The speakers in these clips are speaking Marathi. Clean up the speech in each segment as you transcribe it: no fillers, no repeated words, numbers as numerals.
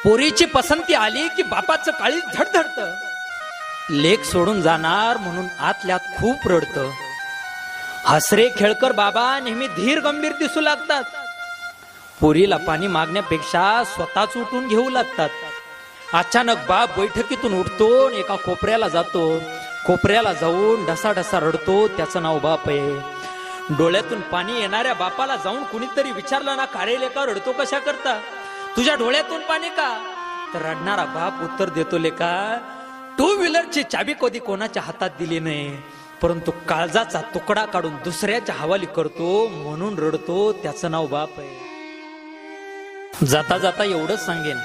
पोरीची पसंती आली की बापाचं काळीज धडधडतं. लेक सोडून जाणार म्हणून आतल्यात खूप रडतं. हसरे खेळकर बाबा नेहमी धीर गंभीर दिसू लागतात. पोरीला पाणी मागण्यापेक्षा स्वतःच उठून घेऊ लागतात. अचानक बाप बैठकीतून उठतो आणि एका कोपऱ्याला जातो. कोपऱ्याला जाऊन ढसाढसा रडतो. त्याचं नाव बाप आहे. डोळ्यातून पाणी येणाऱ्या बापाला जाऊन कुणीतरी विचारलं ना, का रे लेका रडतो कशा करता, तुझ्या डोळ्यातून पाणी का? तर रडणारा बाप उत्तर देतो, लेका टू व्हीलरची चाबी कधी कोणाच्या हातात दिली नाही, परंतु काळजाचा तुकडा काढून दुसऱ्याच्या हवाली करतो म्हणून रडतो. त्याचं नाव बाप आहे. जाता जाता एवढंच सांगेन,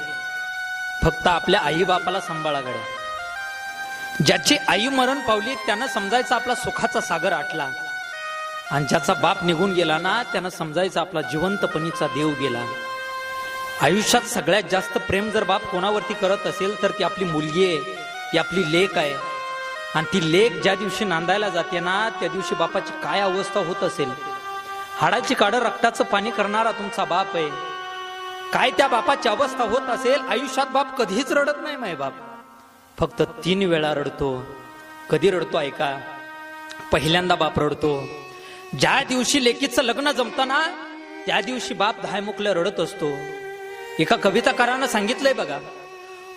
फक्त आपल्या आई बापाला सांभाळा गड्या. ज्याची आई मरण पावली त्यानं समजायचं आपला सुखाचा सागर आटला, आणि ज्याचा बाप निघून गेला ना त्यानं समजायचं आपला जिवंतपणीचा देव गेला. आयुष्यात सगळ्यात जास्त प्रेम जर बाप कोणावरती करत असेल तर ती आपली मुलगी आहे, ती आपली लेक आहे. आणि ती लेक ज्या दिवशी नांदायला जाते ना त्या दिवशी बापाची काय अवस्था होत असेल. हाडाची काढं रक्ताचं पाणी करणारा तुमचा बाप आहे. काय त्या बापाची अवस्था होत असेल. आयुष्यात बाप कधीच रडत नाही. माय बाप फक्त 3 वेळा रडतो. कधी रडतो ऐका. पहिल्यांदा बाप रडतो ज्या दिवशी लेकीचं लग्न जमतं ना त्या दिवशी बाप धायमुखलं रडत असतो. एका कविताकारानं सांगितलंय बघा,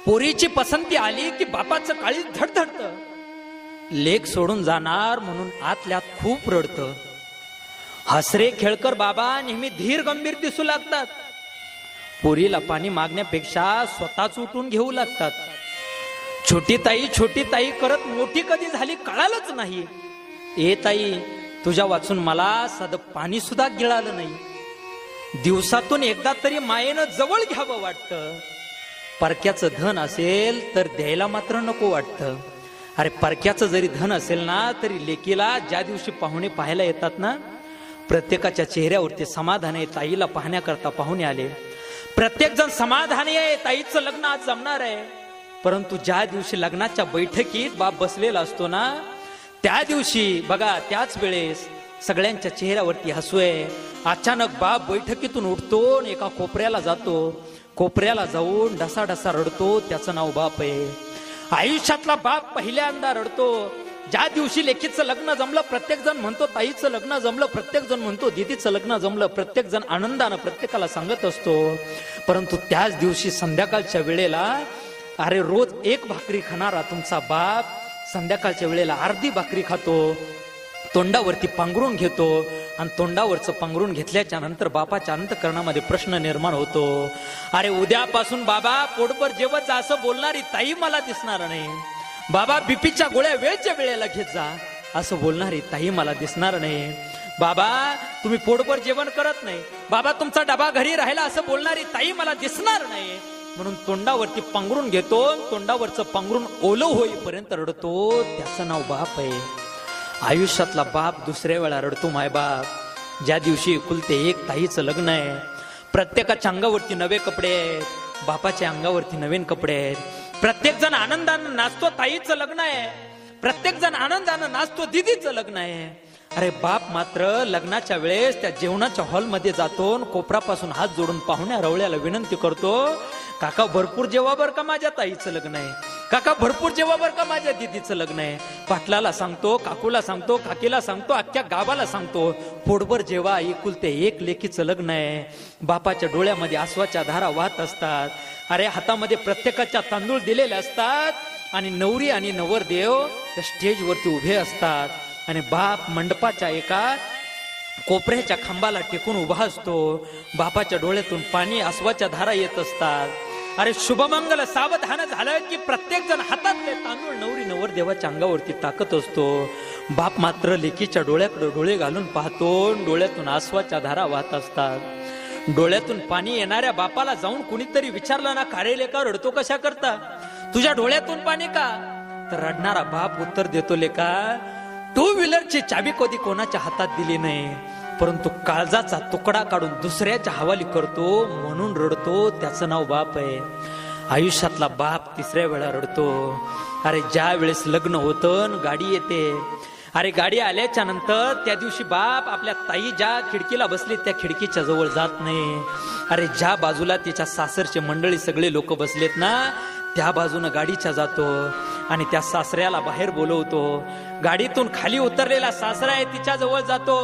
पोरीची पसंती आली की बापाचं काळीज धडधडतं. लेक सोडून जाणार म्हणून आतल्यात खूप रडतं. हसरे खेळकर बाबा नेहमी धीर गंभीर दिसू लागतात. पोरीला पाणी मागण्यापेक्षा स्वतःच उठून घेऊ लागतात. छोटी ताई करत मोठी कधी झाली कळालंच नाही. ए ताई, तुझ्या वाचून मला साधं पाणी सुद्धा गिळालं नाही. दिवसातून एकदा तरी मायेनं जवळ घ्यावं वाटतं. परक्याचं धन असेल तर द्यायला मात्र नको वाटतं. अरे परक्याचं जरी धन असेल ना तरी लेकीला ज्या दिवशी पाहुणे पाहायला येतात ना, प्रत्येकाच्या चेहऱ्यावरती समाधान आहे. ताईला पाहण्याकरता पाहुणे आले. प्रत्येक जण समाधानी आहे, ताईचं लग्न आज जमणार आहे. परंतु ज्या दिवशी लग्नाच्या बैठकीत बाप बसलेला असतो ना त्या दिवशी बघा, त्याच वेळेस सगळ्यांच्या चेहऱ्यावरती हसू आहे. अचानक बाप बैठकीतून उठतो आणि एका कोपऱ्याला जातो. कोपऱ्याला जाऊन ढसाढसा रडतो. त्याचं नाव बाप आहे. आयुष्यातला बाप पहिल्यांदा रडतो ज्या दिवशी लेकीचं लग्न जमलं. प्रत्येक जण म्हणतो ताईचं लग्न जमलं, प्रत्येक जण म्हणतो दीदीचं लग्न जमलं, प्रत्येक जण आनंदानं प्रत्येकाला सांगत असतो. परंतु त्याच दिवशी संध्याकाळच्या वेळेला, अरे रोज 1 भाकरी खाणारा तुमचा बाप संध्याकाळच्या वेळेला अर्धी भाकरी खातो, तोंडावरती पांघरून घेतो. आणि तोंडावरचं पांघरून घेतल्याच्या नंतर बापाच्या अंतःकरणामध्ये प्रश्न निर्माण होतो, अरे उद्यापासून बाबा पोटभर जेवत असं बोलणारी ताई मला दिसणार नाही. बाबा बीपीच्या गोळ्या वेळच्या वेळेला घेत जा असं बोलणारी ताई मला दिसणार नाही. बाबा तुम्ही पोटभर जेवण करत नाही, बाबा तुमचा डबा घरी राहिला असं बोलणारी ताई मला दिसणार नाही. म्हणून तोंडावरती पांघरून घेतो. तोंडावरचं पांघरून ओलं होईपर्यंत रडतो. त्याचं नाव बाप आहे. आयुष्यातला बाप दुसऱ्या वेळा रडतो मायबाप ज्या दिवशी एकुलते एक ताईचं लग्न आहे. प्रत्येकाच्या अंगावरती नवे कपडे आहेत, बापाच्या अंगावरती नवीन कपडे आहेत. प्रत्येक जण आनंदानं नाचतो. ताईचं लग्न आहे. प्रत्येक जण आनंदानं नाचतो. दीदीचं लग्न आहे. अरे बाप मात्र लग्नाच्या वेळेस त्या जेवणाच्या हॉलमध्ये जातो. कोपरापासून हात जोडून पाहुण्या रवळ्याला विनंती करतो, काका भरपूर जेवा बर का माझ्या ताईचं लग्न आहे, काका भरपूर जेवा बर का माझ्या दीदीचं लग्न आहे. पाटलाला सांगतो, काकूला सांगतो, काकीला सांगतो, अख्ख्या गावाला सांगतो, पोटभर जेवा, एकुलते एक लेकीचं लग्न आहे. बापाच्या डोळ्यामध्ये आसवाच्या धारा वाहत असतात. अरे हातामध्ये प्रत्येकाच्या तांदूळ दिलेले असतात. आणि नवरी आणि नवरदेव त्या स्टेजवरती उभे असतात. आणि बाप मंडपाच्या एका कोपऱ्याच्या खांबाला टेकून उभा असतो. बापाच्या डोळ्यातून पाणी, आसवाच्या धारा येत असतात. अरे शुभमंगल सावधान झालं की प्रत्येक जण हातातले तांदूळ नवरी नवरदेवाच्या अंगावरती टाकत असतो. बाप मात्र लेकीच्या डोळ्याकडे डोळे घालून पाहतो. डोळ्यातून आसवाच्या धारा वाहत असतात. डोळ्यातून पाणी येणाऱ्या बापाला जाऊन कुणीतरी विचारलं ना, का रे लेका रडतो कशा करता, तुझ्या डोळ्यातून पाणी का? तर रडणारा बाप उत्तर देतो, लेका टू व्हीलरची चाबी कधी कोणाच्या हातात दिली नाही, परंतु काळजाचा तुकडा काढून दुसऱ्याच्या हवाली करतो म्हणून रडतो. त्याचं नाव बाप आहे. आयुष्यातला बाप 3ऱ्या वेळा रडतो. अरे ज्या वेळेस लग्न होतं, गाडी येते, अरे गाडी आल्याच्या नंतर त्या दिवशी बाप आपल्या ताई ज्या खिडकीला बसले त्या खिडकीच्या जवळ जात नाही. अरे ज्या बाजूला तिच्या सासरचे मंडळी सगळे लोक बसलेत ना त्या बाजूनं गाडीच्या जातो आणि त्या सासऱ्याला बाहेर बोलवतो. गाडीतून खाली उतरलेला सासरा आहे तिच्या जवळ जातो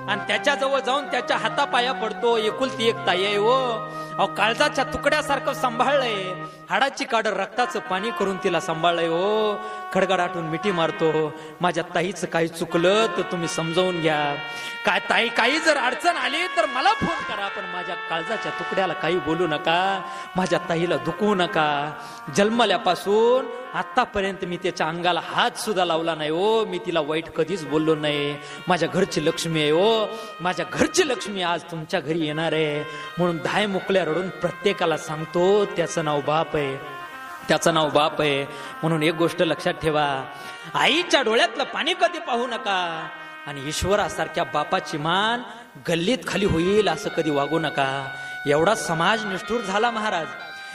आणि त्याच्या जवळ जाऊन त्याच्या हातापाया पडतो. एकुलती एक ताई आहे हो, अहो काळजाच्या तुकड्यासारखं सांभाळलंय, हाडाची काढ रक्ताचं पाणी करून तिला सांभाळलंय हो. खडगडाटून मिठी मारतो. माझ्या ताईचं काही चुकलं तर तुम्ही समजावून घ्या. काय ताई काही जर अडचण आली तर मला फोन करा, पण माझ्या काळजाच्या तुकड्याला काही बोलू नका, माझ्या ताईला दुखवू नका. जन्मल्यापासून आतापर्यंत मी त्याच्या अंगाला हात सुद्धा लावला नाही हो, मी तिला वाईट कधीच बोललो नाही. माझ्या घरची लक्ष्मी आहे हो, माझ्या घरची लक्ष्मी आज तुमच्या घरी येणार आहे. म्हणून धाय मुकल्या रडून प्रत्येकाला सांगतो त्याचं नाव बाप आहे, त्याचं नाव बाप आहे. म्हणून एक गोष्ट लक्षात ठेवा, आईच्या डोळ्यातलं पाणी कधी पाहू नका आणि ईश्वरासारख्या बापाची मान गल्लीत खाली होईल असं कधी वागू नका. एवढा समाज निष्ठूर झाला महाराज,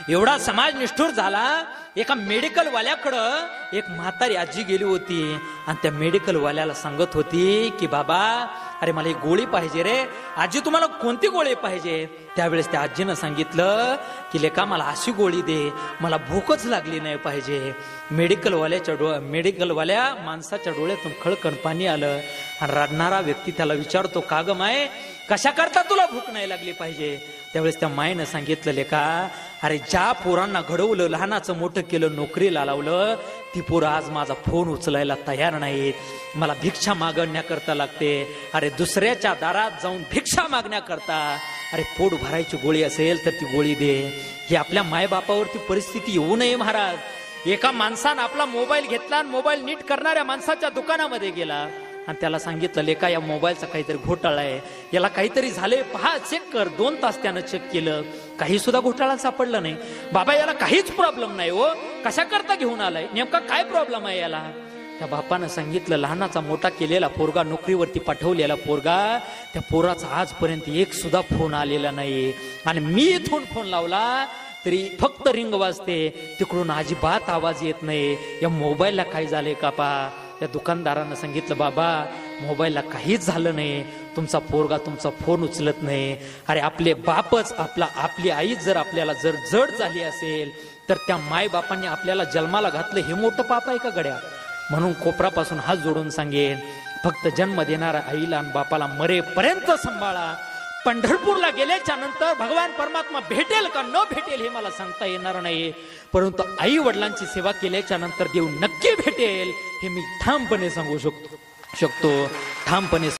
एवढा समाज निष्ठूर झाला. एका मेडिकल वाल्याकडं एक म्हातारी आजी गेली होती आणि त्या मेडिकल वाल्याला सांगत होती की बाबा अरे मला एक गोळी पाहिजे रे. आजी तुम्हाला कोणती गोळी पाहिजे? त्यावेळेस त्या आजीनं सांगितलं की लेका मला अशी गोळी दे, मला भूकच लागली नाही पाहिजे. मेडिकलवाल्या माणसाच्या डोळ्यातून खळखळ पाणी आलं आणि रडणारा व्यक्ती त्याला विचारतो का ग माय कशा करता तुला भूक नाही लागली पाहिजे? त्यावेळेस त्या मायनं सांगितलं लेका अरे ज्या पोरांना घडवलं, लहानाचं मोठं केलं, नोकरीला लावलं, ती पोरं आज माझा फोन उचलायला तयार नाहीत, मला भिक्षा मागण्याकरता लागते. अरे दुसऱ्याच्या दारात जाऊन भिक्षा मागण्याकरता, अरे पोट भरायची गोळी असेल तर ती गोळी दे. ही आपल्या मायबापावरती परिस्थिती येऊ नये महाराज. एका माणसानं आपला मोबाईल घेतला आणि मोबाईल नीट करणाऱ्या माणसाच्या दुकानामध्ये गेला आणि त्याला सांगितलं लेका या मोबाईलचा काहीतरी घोटाळा आहे, याला काहीतरी झाले पहा, चेक कर. 2 तास त्यानं चेक केलं, काही सुद्धा घोटाळा सापडला नाही. बाबा याला काहीच प्रॉब्लेम नाही हो, कशा करता घेऊन आलाय, नेमका काय प्रॉब्लेम आहे याला? त्या बापानं सांगितलं लहानाचा मोठा केलेला पोरगा, नोकरीवरती पाठवलेला पोरगा, त्या पोराचा आजपर्यंत एक सुद्धा फोन आलेला नाही आणि मी इथून फोन लावला तरी फक्त रिंग वाजते, तिकडून अजिबात आवाज येत नाही. या मोबाईलला काय झाले का पा? त्या दुकानदारानं सांगितलं बाबा मोबाईलला काहीच झालं नाही, तुमचा पोरगा तुमचा फोन उचलत नाही. अरे आपले बापच आपली आई जर आपल्याला जर जड झाली असेल तर त्या माय बापांनी आपल्याला जन्माला घातलं हे मोठं पाप आहे का गड्या? म्हणून कोपरापासून हात जोडून सांगेन फक्त जन्म देणाऱ्या आईला आणि बापाला मरेपर्यंत सांभाळा. पंढरपूरला गेल्याच्या नंतर भगवान परमात्मा भेटेल का न भेटेल हे मला सांगता येणार नाही, परंतु आई वडिलांची सेवा केल्याच्या नंतर देव नक्की भेटेल हे मी ठामपणे सांगू शकतो ठामपणे